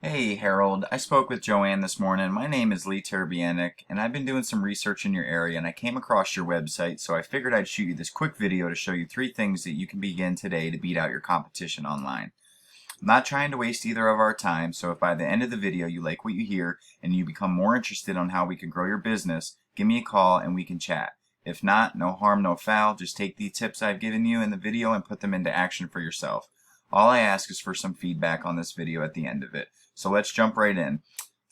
Hey Harold, I spoke with Joanne this morning. My name is Lee Terbianic, and I've been doing some research in your area and I came across your website, so I figured I'd shoot you this quick video to show you 3 things that you can begin today to beat out your competition online. I'm not trying to waste either of our time, so if by the end of the video you like what you hear and you become more interested on how we can grow your business, give me a call and we can chat. If not, no harm, no foul. Just take the tips I've given you in the video and put them into action for yourself. All I ask is for some feedback on this video at the end of it. So let's jump right in.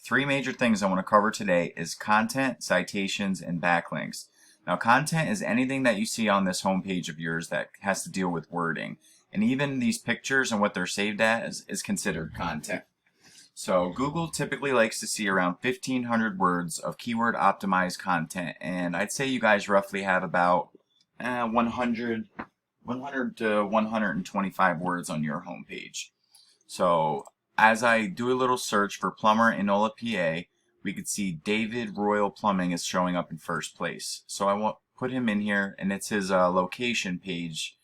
3 major things I want to cover today is content, citations, and backlinks. Now, content is anything that you see on this homepage of yours that has to deal with wording. And even these pictures and what they're saved as is considered content. So Google typically likes to see around 1,500 words of keyword optimized content, and I'd say you guys roughly have about 100 to 125 words on your homepage. So as I do a little search for plumber Enola, PA, we could see David Royal Plumbing is showing up in first place. So I want put him in here, and it's his location page,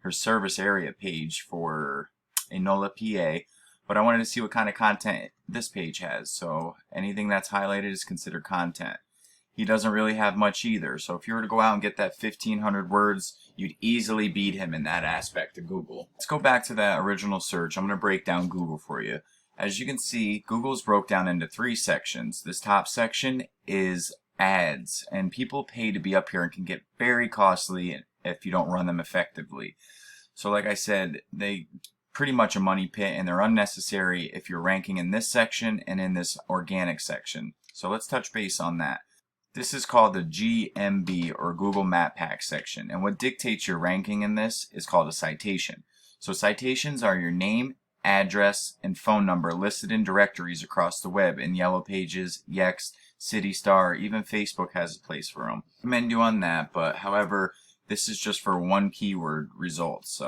her service area page for Enola, PA. But I wanted to see what kind of content this page has. So anything that's highlighted is considered content. He doesn't really have much either. So if you were to go out and get that 1,500 words, you'd easily beat him in that aspect of Google. Let's go back to that original search. I'm going to break down Google for you. As you can see, Google's broke down into 3 sections. This top section is ads, and people pay to be up here and can get very costly if you don't run them effectively. So like I said, they pretty much a money pit, and they're unnecessary if you're ranking in this section and in this organic section. So let's touch base on that. This is called the GMB, or Google Map Pack section, and what dictates your ranking in this is called a citation. So citations are your name, address, and phone number listed in directories across the web in Yellow Pages, Yext, CityStar, even Facebook has a place for them. I recommend you on that, but however, this is just for one keyword results.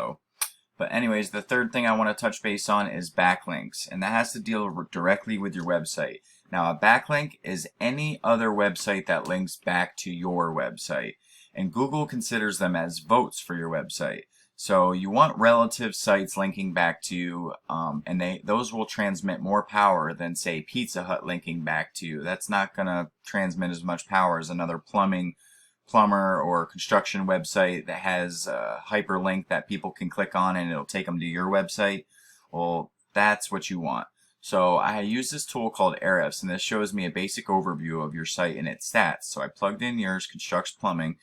But anyways, the third thing I want to touch base on is backlinks, and that has to deal directly with your website. Now, a backlink is any other website that links back to your website, and Google considers them as votes for your website. So you want relative sites linking back to you, and those will transmit more power than, say, Pizza Hut linking back to you. That's not going to transmit as much power as another plumber or construction website that has a hyperlink that people can click on and it'll take them to your website. Well, that's what you want. So I use this tool called Ahrefs, and this shows me a basic overview of your site and its stats. So I plugged in yours, Construxx Plumbing,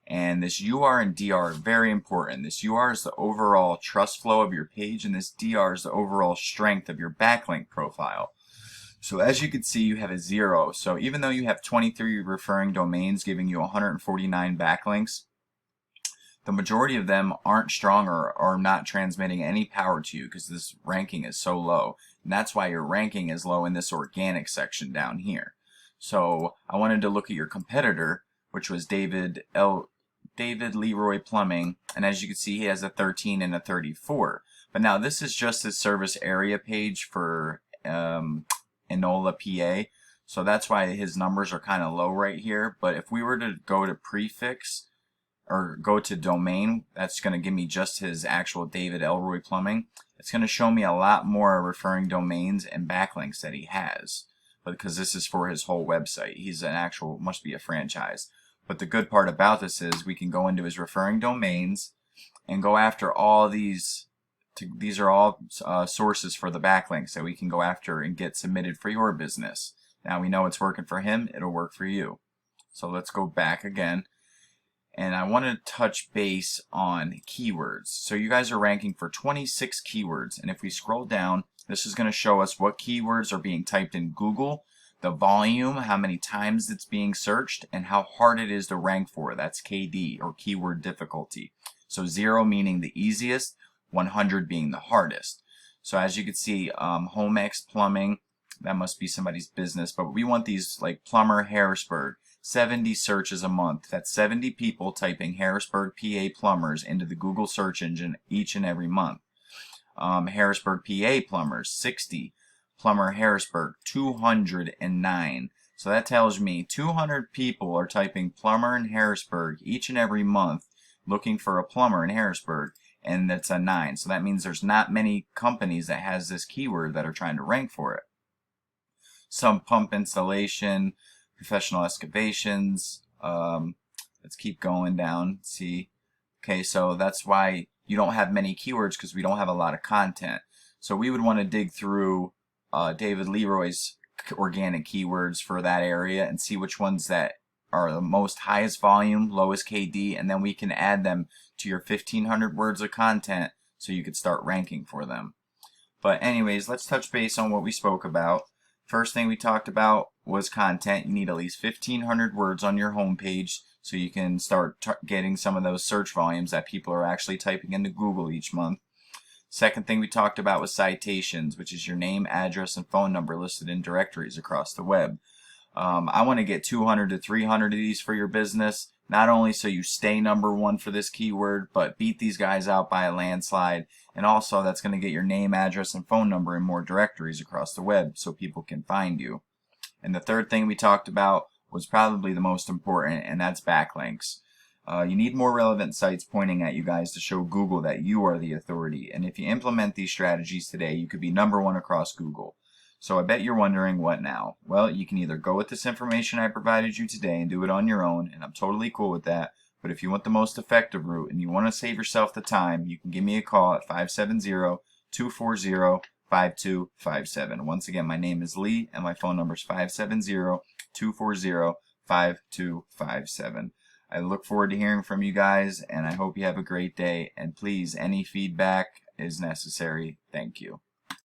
and this UR and DR are very important. This UR is the overall trust flow of your page, and this DR is the overall strength of your backlink profile. So as you can see, you have a 0. So even though you have 23 referring domains giving you 149 backlinks, the majority of them aren't strong or are not transmitting any power to you because this ranking is so low. And that's why your ranking is low in this organic section down here. So I wanted to look at your competitor, which was David Leroy Plumbing, and as you can see, he has a 13 and a 34. But now this is just his service area page for Enola, PA. So that's why his numbers are kind of low right here. But if we were to go to prefix or go to domain, that's going to give me just his actual David Elroy Plumbing. It's going to show me a lot more referring domains and backlinks that he has, but because this is for his whole website. He's an actual, must be a franchise. But the good part about this is we can go into his referring domains and go after all these. These are all sources for the backlinks that we can go after and get submitted for your business. Now we know it's working for him, it'll work for you. So let's go back again. And I want to touch base on keywords. So you guys are ranking for 26 keywords. And if we scroll down, this is going to show us what keywords are being typed in Google, the volume, how many times it's being searched, and how hard it is to rank for. That's KD, or keyword difficulty. So 0 meaning the easiest, 100 being the hardest. So as you can see, HomeX Plumbing, that must be somebody's business, but we want these like plumber Harrisburg. 70 searches a month. That's 70 people typing Harrisburg, PA plumbers into the Google search engine each and every month. Harrisburg, PA plumbers, 60. Plumber Harrisburg, 209. So that tells me 200 people are typing plumber in Harrisburg each and every month looking for a plumber in Harrisburg, and that's a 9. So that means there's not many companies that has this keyword that are trying to rank for it. some pump installation, professional excavations. Let's keep going down. See, okay, so that's why you don't have many keywords, because we don't have a lot of content. So we would want to dig through David Leroy's organic keywords for that area and see which ones that are the most highest volume, lowest KD, and then we can add them to your 1,500 words of content so you could start ranking for them. But anyways, let's touch base on what we spoke about. First thing we talked about was content. You need at least 1,500 words on your homepage so you can start getting some of those search volumes that people are actually typing into Google each month. Second thing we talked about was citations, which is your name, address, and phone number listed in directories across the web. I want to get 200 to 300 of these for your business, not only so you stay #1 for this keyword, but beat these guys out by a landslide, and also that's going to get your name, address, and phone number in more directories across the web so people can find you. And the third thing we talked about was probably the most important, and that's backlinks. You need more relevant sites pointing at you guys to show Google that you are the authority, and if you implement these strategies today, you could be #1 across Google. So I bet you're wondering, what now? Well, you can either go with this information I provided you today and do it on your own, and I'm totally cool with that. But if you want the most effective route and you want to save yourself the time, you can give me a call at 570-240-5257. Once again, my name is Lee and my phone number is 570-240-5257. I look forward to hearing from you guys, and I hope you have a great day. And please, any feedback is necessary. Thank you.